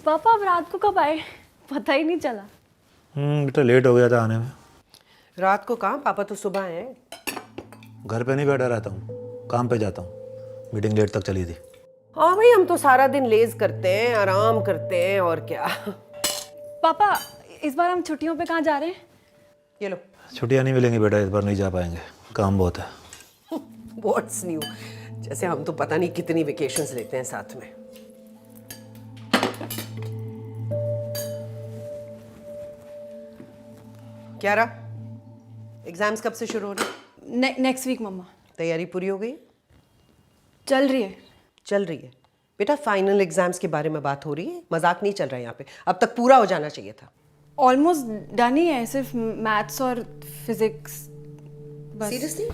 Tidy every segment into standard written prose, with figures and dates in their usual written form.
पापा अब रात को कब आए? पता ही नहीं चला। बेटा लेट हो गया था आने में। रात को कहाँ, पापा तो सुबह आए हैं। घर पे नहीं बैठा रहता हूँ, काम पे जाता हूँ। मीटिंग लेट तक चली थी। हाँ भाई, हम तो सारा दिन लेज करते हैं, आराम करते हैं और क्या। पापा इस बार हम छुट्टियों पे कहाँ जा रहे हैं? ये लो। छुट्टियाँ नहीं मिलेंगी बेटा, इस बार नहीं जा पाएंगे, काम बहुत है। व्हाट्स न्यू, जैसे हम तो पता नहीं कितनी वेकेशंस लेते हैं साथ में। क्या रहा, एग्जाम्स कब से शुरू हो रहे? नेक्स्ट वीक मम्मा। तैयारी पूरी हो गई? चल रही है। चल रही है बेटा, फाइनल एग्जाम्स के बारे में बात हो रही है, मजाक नहीं चल रहा है यहाँ पे। अब तक पूरा हो जाना चाहिए था। ऑलमोस्ट डन ही है, सिर्फ मैथ्स और फिजिक्स बस। सीरियसली?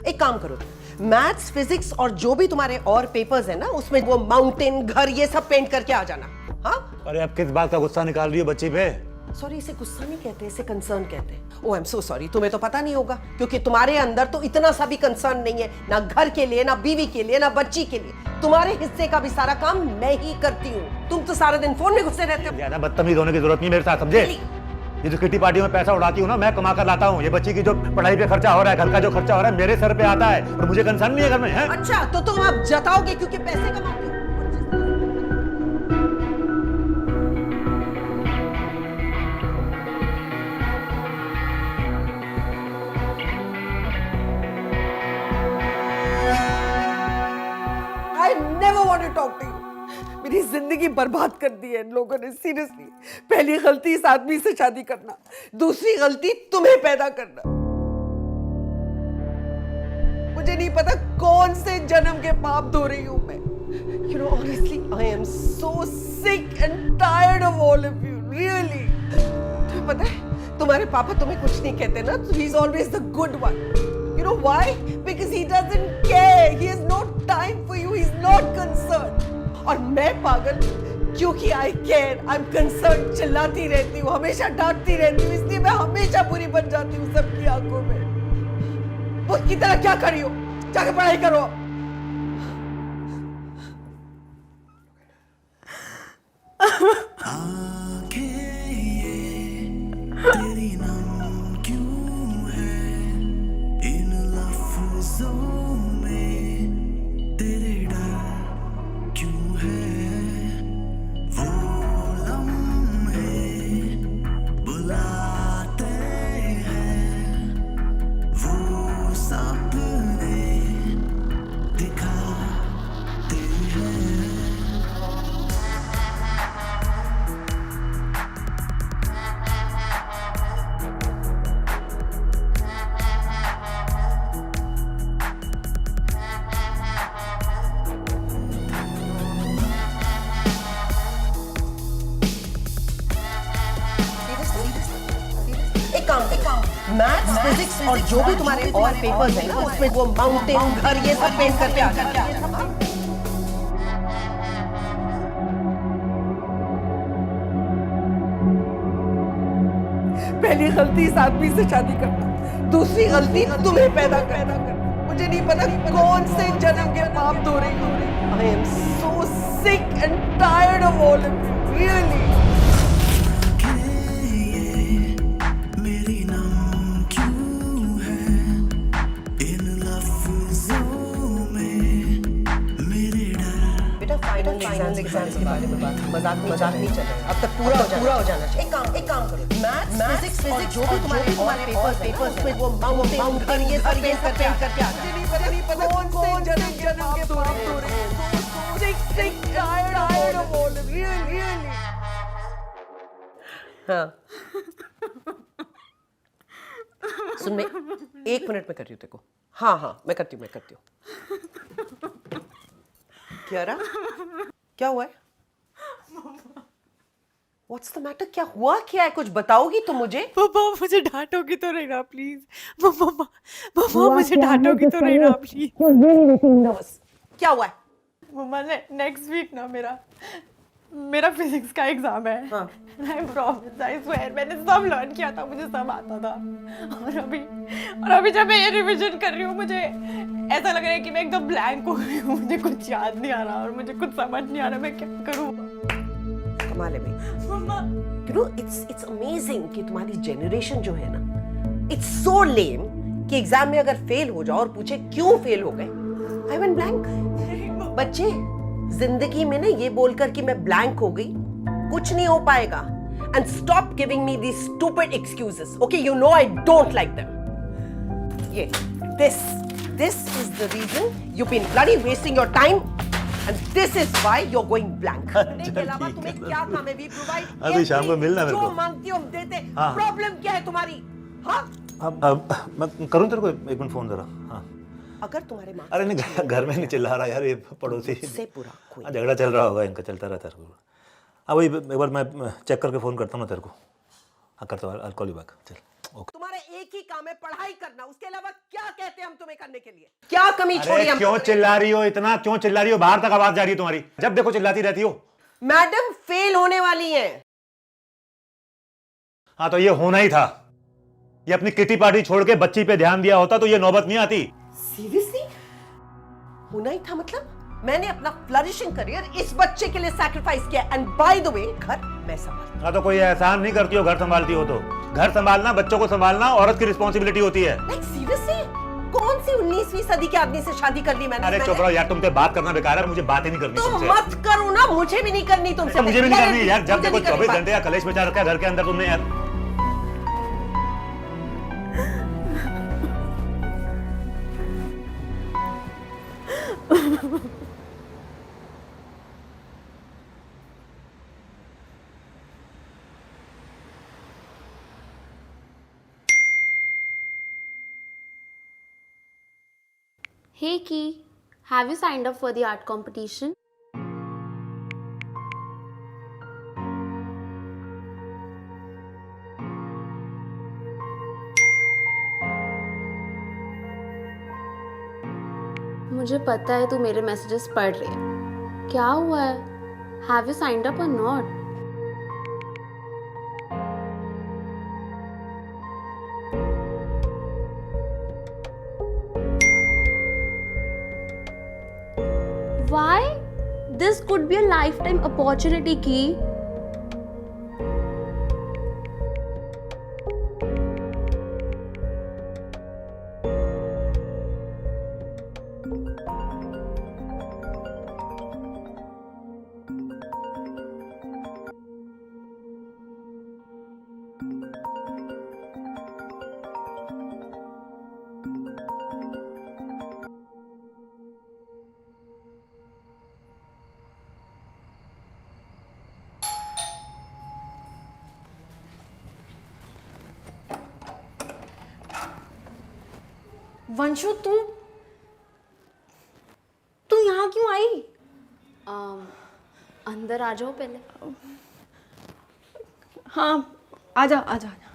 एक काम करो, मैथ्स, फिजिक्स और जो भी तुम्हारे और पेपर्स है ना, उसमें वो माउंटेन, घर, ये सब पेंट करके आ जाना। हाँ? अरे अब किस बात का गुस्सा निकाल रही हो बच्ची पे? सॉरी, इसे गुस्सा नहीं कहते, इसे कंसर्न कहते हैं। ओह आई एम सो सॉरी, तुम्हें तो पता नहीं होगा क्योंकि तुम्हारे अंदर तो इतना सा भी कंसर्न नहीं है, ना घर के लिए, ना बीवी के लिए, ना बच्ची के लिए। तुम्हारे हिस्से का भी सारा काम मैं ही करती हूँ। तुम तो सारा दिन फोन में घुसे रहते हो। ज्यादा बदतमीज होने की जरूरत नहीं मेरे साथ, समझे? ये जो किटी पार्टी में पैसा उड़ाती हूँ ना, मैं कमा कर लाता हूँ। ये बच्ची की जो पढ़ाई पे खर्चा हो रहा है, घर का जो खर्चा हो रहा है, मेरे सर पे आता है और मुझे कंसर्न नहीं है घर में, है? अच्छा, तो तुम आप जताओगे क्योंकि पैसे कमाते हो। I never want to talk to you. मेरी जिंदगी बर्बाद कर दी है इन लोगों ने, सीरियसली। पहली गलती इस आदमी से शादी करना, दूसरी गलती तुम्हें पैदा करना। मुझे नहीं पता कौन से जन्म के पाप धो रही हूं मैं। You know, honestly, I am so sick and tired of all of you, really. तुम्हें पता है, तुम्हारे पापा तुम्हें कुछ नहीं कहते ना, so he's always the good one. You know why? Because he doesn't care. He has no time for you. He's not concerned. और मैं पागल, क्योंकि I care, I'm concerned, चिल्लाती रहती हूँ, हमेशा डांटती रहती हूँ, इसलिए मैं हमेशा बुरी बन जाती हूँ सबकी आंखों में। वो की तरह क्या करी हो? जाके पढ़ाई करो। तेरी नाम क्यों है इन लफ्जों में, तेरे डर क्यों है, वो लम्हे बुलाते हैं, वो सपने दिखाते हैं। एक काम, मैथ्स, फिजिक्स और जो भी तुम्हारे और पेपर्स हैं ना, उसमें वो माउंटेन, घर, ये सब पेंट करके आ जाना। पहली गलती इस आदमी से शादी करना, दूसरी गलती तुम्हें पैदा करना। मुझे नहीं पता कौन से जन्म के पाप धो रही हूँ। I am so sick and tired of all of you, really. मेरी नाम क्यों है इन लफ्जों में, मेरे डर। बेटा फाइनल एग्जाम्स के बारे में बात, मजाक नहीं चल रहा है। अब तक पूरा हो जाना चाहिए। एक काम करो, मैथ्स, फिजिक्स जो भी तुम्हारे पेपर्स उसमें वो माउंटेन, घर, ये सब पेंट करके आ जाना। नहीं पता कौन से जन्म के पाप धो रहे हैं। Sick, tired of all of you, really. हाँ। सुन, मैं 1 मिनट में कर रही हूँ तेरे को। हाँ, मैं करती हूँ। क्या रहा? क्या हुआ है? What's the matter? क्या हुआ क्या है? कुछ बताओगी तो मुझे? मम्मा मुझे डांटोगी तो नहीं ना प्लीज। मम्मा मुझे डांटोगी तो नहीं ना प्लीज। क्या हुआ है? मम्मा नेक्स्ट वीक ना मेरा फिजिक्स का एग्जाम है। हाँ। I promise, I swear, मैंने सब लर्न किया था, मुझे सब आता था। और अभी जब मैं ये रिवीजन कर रही हूँ, मुझे ऐसा लग रहा है कि मैं एकदम ब्लैंक हो गई हूँ। मुझे कुछ याद नहीं आ रहा और मुझे कुछ समझ नहीं आ रहा मैं क्या करूँ। माले में। You know, it's amazing कि तुम्हारी जनरेशन जो है ना, it's so lame कि एग्जाम में अगर फेल हो जाओ और पूछे क्यों फेल हो गए, I went blank। बच्चे, जिंदगी में ना ये बोलकर कि मैं ब्लैंक हो गई कुछ नहीं हो पाएगा। And stop giving me these stupid excuses. Okay, you know I don't like them. Yeah, this is the reason you've been bloody wasting your time, and this is why you're going blank. पढ़ने के अलावा तुम्हें क्या काम है? We provide अभी शाम को मिलना मेरे को। जो मांगती हो हम देते। हाँ। प्रॉब्लम क्या है तुम्हारी? हाँ? अब मैं करूँ तेरे को एक मिनट फोन जरा। हाँ अगर तुम्हारे माँ अरे नहीं, घर में नहीं चिल्ला रहा यार, ये पड़ोसी से पूरा कोई हाँ, झगड़ा चल रहा होगा इनका, चलता रहता है। हाँ वही एक बार मैं चेक करके फ़ोन करता हूँ ना तेरे को। हाँ करता हूँ, कॉल यू बैक। चल ओके। तुम्हारा एक ही काम है पढ़ाई करना, उसके अलावा क्या कहते हैं हम तुम्हें करने के लिए? क्या कमी छोड़ी अरे हम? क्यों चिल्ला रही हो इतना, क्यों चिल्ला रही हो? बाहर तक आवाज जा रही है तुम्हारी, जब देखो चिल्लाती रहती हो। मैडम फेल होने वाली है। हाँ तो ये होना ही था। ये अपनी किटी पार्टी छोड़ के बच्ची पे ध्यान दिया होता तो ये नौबत नहीं आती। सीरियसली होना ही था? मतलब मैंने अपना फ्लरिशिंग करियर इस बच्चे के लिए सैक्रिफाइस किया, एंड बाय द वे घर मैं संभालती। हाँ तो कोई एहसान नहीं करती हो घर संभालती हो तो? घर संभालना, बच्चों को संभालना औरत की रिस्पॉन्सिबिलिटी होती है। लाइक सीरियसली कौन सी 19वीं सदी के आदमी से शादी कर ली मैंने? अरे चुप रहो यार, तुमसे बात करना बेकार है, मुझे बातें नहीं करनी तो तुमसे। मत करो ना, मुझे भी नहीं करनी तुमसे। मुझे भी नहीं करनी यार, जब मुझे देखो नहीं करनी 24 घंटे का कलेश मचा रखा है घर के अंदर तुमने यार। Hey Ki, have you signed up for the art competition? मुझे पता है तू मेरे मैसेजेस पढ़ रही है। क्या हुआ है? Have you signed up or not? Why? This could be a lifetime opportunity, Ki. Vanshu तू यहाँ क्यों आई? अंदर आ जाओ पहले। हाँ आजा आजा आजा।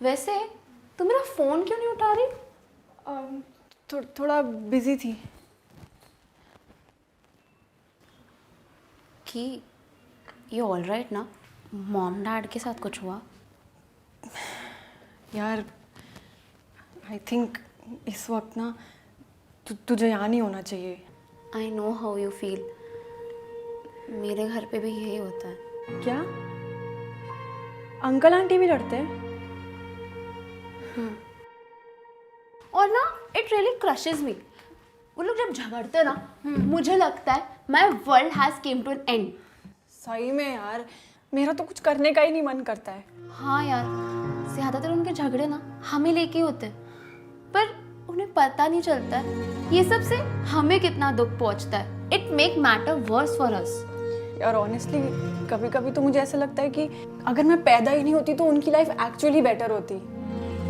वैसे तू मेरा फोन क्यों नहीं उठा रही? थोड़ा बिजी थी। कि ये ऑल राइट ना? मॉम डैड के साथ कुछ हुआ? यार आई थिंक इस वक्त ना तुझे यहाँ नहीं होना चाहिए। I know how you feel. मेरे घर पे भी यही होता है। क्या अंकल आंटी भी लड़ते हैं? और ना इट रियली क्रशेस मी। वो लोग जब झगड़ते हैं ना, मुझे लगता है my world has came to an end. सही में यार, मेरा तो कुछ करने का ही नहीं मन करता है। हाँ यार, ज़्यादातर उनके झगड़े ना हमें लेके होते हैं, पर उन्हें पता नहीं चलता है ये सब से हमें कितना दुख पहुंचता है। It make matter worse for us. यार ऑनेस्टली कभी कभी तो मुझे ऐसा लगता है कि अगर मैं पैदा ही नहीं होती तो उनकी लाइफ एक्चुअली बेटर होती।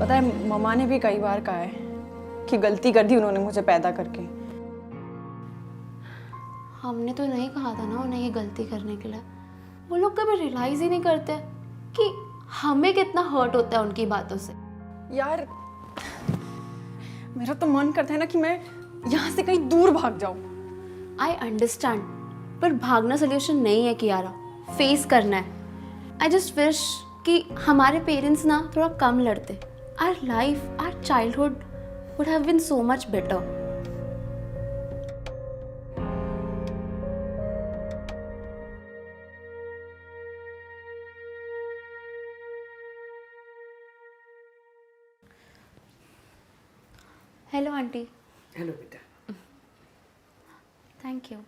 पता है मम्मा ने भी कई बार कहा है कि गलती कर दी उन्होंने मुझे पैदा करके। हमने तो नहीं कहा था ना उन्हें ये गलती करने के लिए। वो लोग कभी रियलाइज ही नहीं करते कि हमें कितना हर्ट होता है उनकी बातों से। यार मेरा तो मन करता है ना कि मैं यहाँ से कहीं दूर भाग जाऊँ। आई अंडरस्टैंड, पर भागना सोल्यूशन नहीं है कियारा, फेस करना है। आई जस्ट विश कि हमारे पेरेंट्स ना थोड़ा कम लड़ते। Our life, our childhood would have been so much better. Hello aunty. Hello बेटा. Thank you.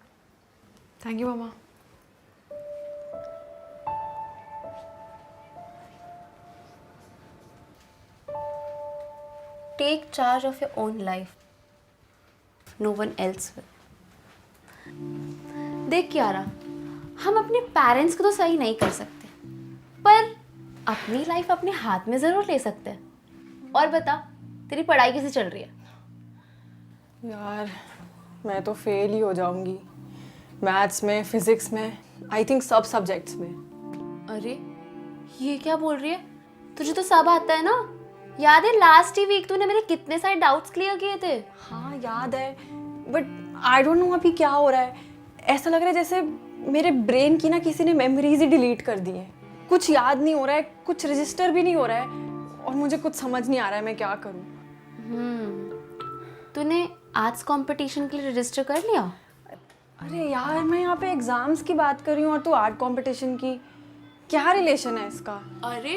Thank you mamma. Take charge of your own life. No one else will. देख कियारा, हम अपने पेरेंट्स को तो सही नहीं कर सकते, पर अपनी लाइफ अपने हाथ में ज़रूर ले सकते हैं. और बता, तेरी पढ़ाई कैसे चल रही है? यार मैं तो फेल ही हो जाऊंगी मैथ्स में, फिजिक्स में, आई थिंक सब सब्जेक्ट्स में. अरे ये क्या बोल रही है? तुझे तो सब आता है ना? याद है लास्ट ही वीक तूने मेरे कितने सारे डाउट्स क्लियर किए थे. हाँ याद है, बट आई डोंट नो अभी क्या हो रहा है. ऐसा लग रहा है जैसे मेरे ब्रेन की ना किसी ने मेमोरीज ही डिलीट कर दी है. कुछ याद नहीं हो रहा है, कुछ रजिस्टर भी नहीं हो रहा है, और मुझे कुछ समझ नहीं आ रहा है मैं क्या करूँ. तूने आर्ट्स कंपटीशन के लिए रजिस्टर कर लिया? अरे यार मैं यहाँ पे एग्जाम्स की बात कर रही हूँ और तू आर्ट कंपटीशन की. क्या रिलेशन है इसका? अरे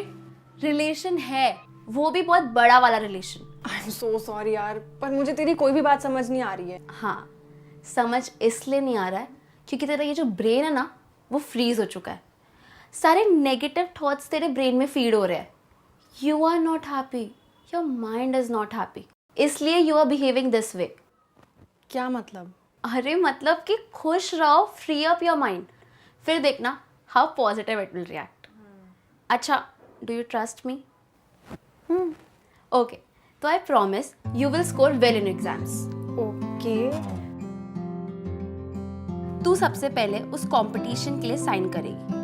रिलेशन है, वो भी बहुत बड़ा वाला relation. I am so sorry यार, पर मुझे तेरी कोई भी बात समझ नहीं आ रही है. हाँ, समझ इसलिए नहीं आ रहा है क्योंकि तेरा ये जो ब्रेन है ना, वो फ्रीज हो चुका है. सारे नेगेटिव थॉट्स तेरे ब्रेन में फीड हो रहे हैं. You are not happy, your mind is not happy, इसलिए you are behaving this way. क्या मतलब? अरे मतलब कि खुश रहो, फ्री अप योर माइंड, फिर देखना how positive it will react. अच्छा, do you trust me? Okay, तो I promise you will score well in exams. Okay. तू सबसे पहले उस कंपटीशन के लिए साइन करेगी.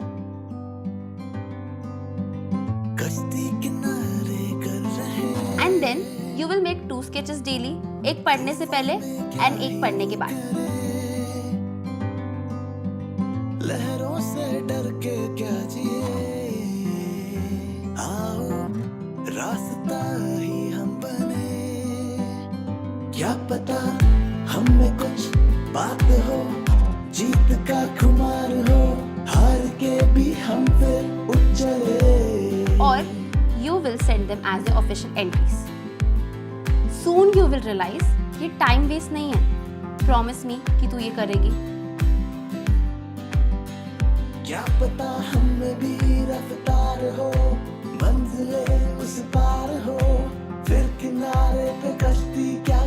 कश्ती किनारे कर रहे and then you will make 2 sketches daily, एक पढ़ने से पहले एंड एक पढ़ने के बाद. लहरों से डर के क्या जिए, आओ रास्ता ही हम बने. क्या पता हम में कुछ बात हो, जीत का खुमार हो, हार के भी हम फिर उठ चले. और you will send them as the official entries. Soon you will realize ये टाइम वेस्ट नहीं है. Promise me कि तू ये करेगी. क्या पता हम में भी रफ्तार हो, मंजिले उस पार हो, फिर किनारे पे कश्ती क्या